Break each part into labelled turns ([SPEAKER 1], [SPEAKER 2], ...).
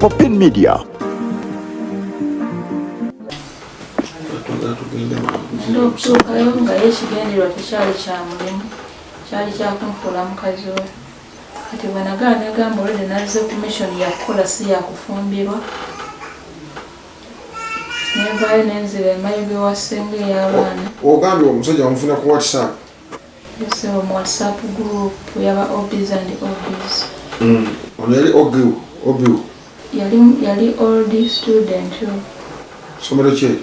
[SPEAKER 1] Popin Media.
[SPEAKER 2] Okutuukayo nga yekigendererwa tekyali kya mulimu, kyali kya kunfuula mukazi we. Kati bwe nagaana negamba olwedde nazze ku mission yakukola si yakufumbirwa. Nevaayo nenzira emayuge wa ssenge ey'abaana.
[SPEAKER 3] Ogambye omusajja wamufuna ku WhatsApp?
[SPEAKER 2] Yes, mu WhatsApp group yaba Obbies and Obbies.
[SPEAKER 3] Ono yali Obiu?
[SPEAKER 2] Yali old student.
[SPEAKER 3] Somero ki?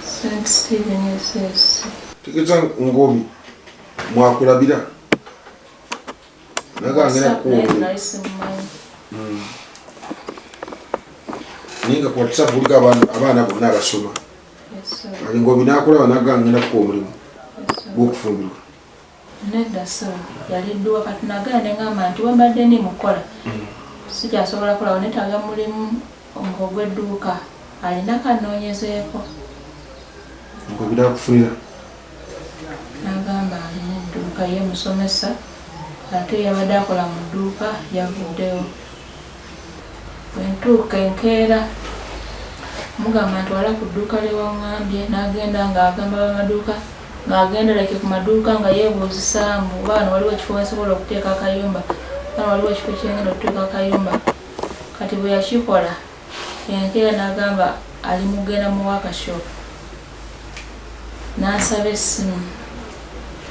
[SPEAKER 2] St. Stephen SS.
[SPEAKER 3] Tegeeza ng'obi mwakulabira? Nagangera ku ninga ku WhatsApp buliko abaana bonna abasoma. Ali ng'obi n'akulaba nagangera ku omulimu gw'okufumbirwa.
[SPEAKER 2] Nedda so yali dduwa kati nagala ne ngamba nti wembadde ndi mukola sikyasobola kulaba netaaga mulimu ogw'edduuka alina kanoonyezeeko.
[SPEAKER 3] Ng'obi n'akufunira?
[SPEAKER 2] Nagamba alina edduuka ye musomesa ate yabadde akola mu dduuka yavuddeyo. Bwe ntuuka enkeera mugamba nti wala ku dduuka lyewaŋŋambye n'agenda ng'agamba bamaduuka ng'agendereke ku maduuka nga yeebuuzisa mbu baano waliwo ekifo basobola okuteeka akayumba, baano waliwo ekifo kyengenda okuteeka akayumba. Kati bwe yakikola enkeera n'agamba ali mugenda mu workshop. N'ansaba essimu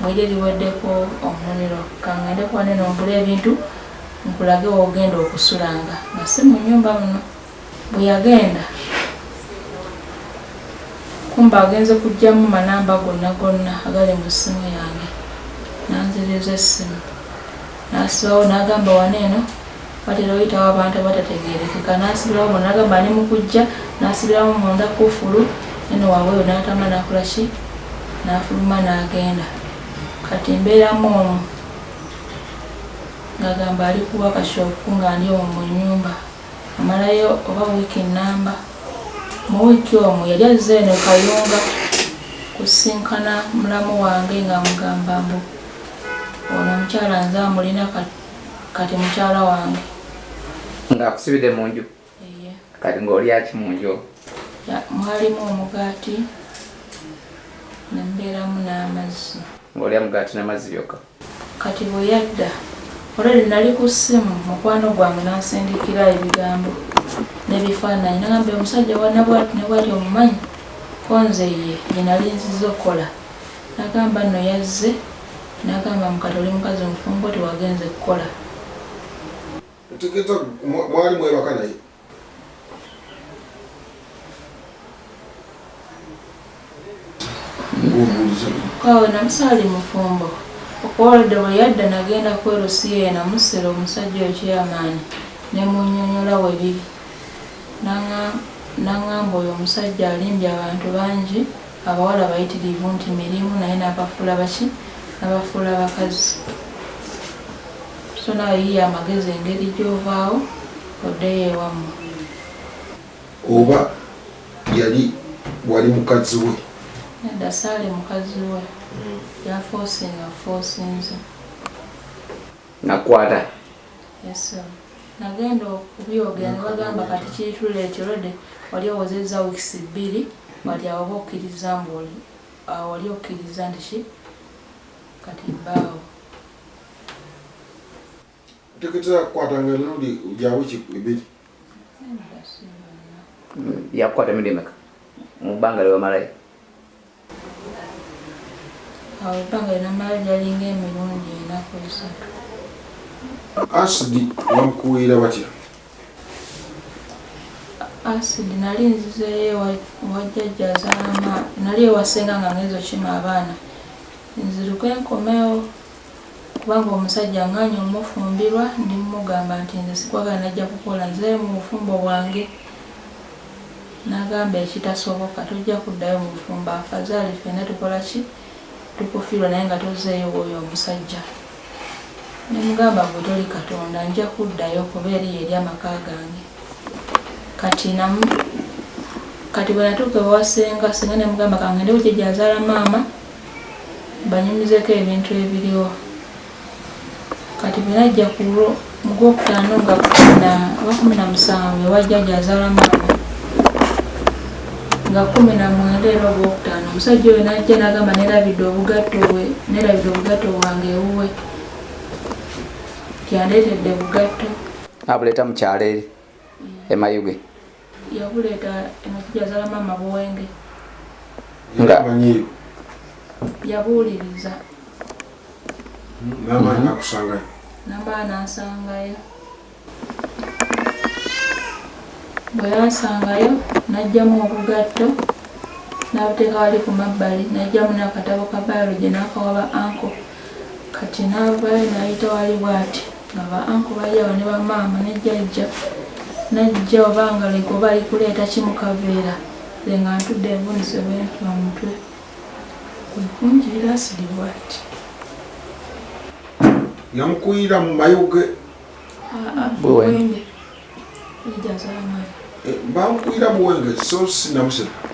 [SPEAKER 2] mwire liweddeko omuliro kangende kuba neno ngula ebintu nkulage woogenda okusulanga nga si mu nnyumba muno. Bwe yagenda kumba agenze kuggyamu manamba gonna agali mu ssimu yange. Nanziriza essimu n'asibawo n'agamba waneeno batera oyitawo abantu abatategeerekeka. N'asibirawo mu n'agamba ali mu kujja n'asibirawo munda kufulu eno waweeyo n'atama n'akola ki n'afuluma n'agenda. Kati mbeeramu omwo ng'agamba ali ku workshop nga ndi omwo mu nnyumba. Amalayo oba wiiki nnamba. Mu wiiki omwo yali azze eno Kayunga kusinkana mulamu wange nga mugamba mbu ono omukyala nze amulina kati mukyala wange.
[SPEAKER 4] Ng'akusibidde mu nju? Kati ng'olya ki mu nju?
[SPEAKER 2] Mwalimu omugaati ne mbeeramu n'amazzi.
[SPEAKER 4] Ng'olya mugaati n'amazzi byokka? Kati
[SPEAKER 2] bwe yadda olwedde nali ku ssimu mukwano gwange n'ansindikira ebigambo n'ebifaananyi nagamba omusajja wana bwati ne bwati omumanyi konze ye nali nziza okukola. Nagamba nno yazze nagamba mukati oli mukazi omufumbo tewagenze kukola.
[SPEAKER 3] Otegeeza mwali mwebaka naye?
[SPEAKER 2] Kawe namusaali mufumbo okwoledde bwe yadda nagenda kwerusiye namusera omusajja ekyamaanyi ne munnyonnyola we biri. N'aŋŋamba oyo omusajja alimbye abantu bangi abawala bayitirivu nti mirimu naye n'abafuula baki n'abafuula bakazi. So nawe yiye amagezi engeri gy'ovaawo oddeyo ewammwe.
[SPEAKER 3] Oba wali mukazi we?
[SPEAKER 2] Nedda saali mukazi we. Yafoosinze.
[SPEAKER 4] Nakwata?
[SPEAKER 2] Yes sir. Nagenda okubyogera ne bagamba kati kituleete olwedde wali owozezza wiikisi 2 wali awo okkiriza mbu wali okkiriza nti ki kati bbaawo.
[SPEAKER 3] Otegeeza kwatanga emirundi gya wiiki 2?
[SPEAKER 4] Yakukwata emirundi emeka mu bbanga lyewamalayo?
[SPEAKER 2] Awo ebbanga linamalayo lyalinga emirundi 4-3.
[SPEAKER 3] Asidi bamukuwira batya?
[SPEAKER 2] Asidi nali nzizeeyo wajjajja azaala nali ewasenga nga ngezo kima abaana nziruke enkomewo kubanga omusajja nganye omufumbirwa ndi mugamba nti nze sikwagala najja kukola nze mu bufumbo bwange. N'agamba ekitasoboka tojja kuddayo mu bufumbo afazaali ffenna tukola ki tukufiirwa naye nga tozeeyo oyo omusajja. Nemugamba gwe toli Katonda nja kuddayo kuba eri amaka gange. Kati bwe natuuka ewasenga singa nemugamba kangende wejjajja azaala maama banyumizeeko ebintu ebiriwo. Kati kati binajja ku Gwokutaano nga 17 wajjajja azaala maama nga 19 era Gwokutaano omusajja oyo najja n'agamba nerabidde obugatto bwange ewuwe tyandeetedde bugatto
[SPEAKER 4] abuleeta mu kyalo eri e Mayuge
[SPEAKER 2] yabuleeta omusajja azaala maama Buwenge
[SPEAKER 4] nga
[SPEAKER 2] yabuuliriza
[SPEAKER 3] n'amaanyi akusangayo
[SPEAKER 2] n'amaanyi n'asangayo bwe yasangayo n'aggyamu obugatto n'abuteeka wali ku mabbali n'aggyamu n'akatabo ka biology n'akawa ba anko kati n'avaayo n'ayita wali bw'ati nga ba anko bali awo ne bamaama ne jjajja najja obanga leko bali kuleeta kimukaveera ze nga ntudde envunise bwenti omutwe kunjirira asiri bw'ati
[SPEAKER 3] yamukuyira mu Mayuge
[SPEAKER 2] Buwenge ejja azaala maama
[SPEAKER 3] bamukuyira Buwenge so sinamuseka